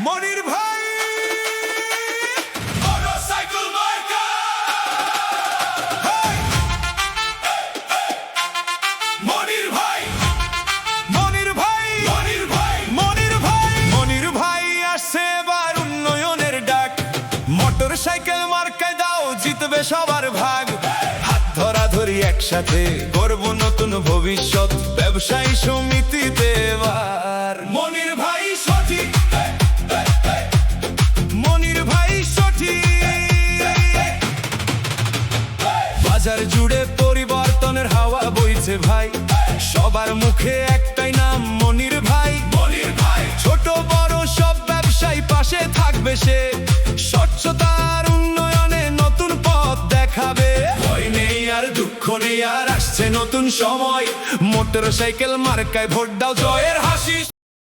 মনির ভাই মোটরসাইকেল মার্কা মনির ভাই মনির ভাই মনির ভাই মনির ভাই মনির ভাই আসছে এবার উন্নয়নের ডাক মোটরসাইকেল মার্কায় দাও জিতবে সবার ভাগ হাত ধরাধরি একসাথে গর্ব নতুন ভবিষ্যৎ ব্যবসায়ী সমিতিতে এবার মনির ভাই সঠিক মনির ভাই সঠিক বাজার জুড়ে পরিবর্তনের হাওয়া বইছে ভাই সবার মুখে একটাই নাম মনির ভাই মনির ভাই ছোট বড় সব ব্যবসায়ী পাশে থাকবে সে স্বচ্ছতার উন্নয়নে নতুন পথ দেখাবে ভয় নেই আর দুঃখ নেই আর আসছে নতুন সময় মোটরসাইকেল মার্কায় ভোট দাও জয়ের হাসি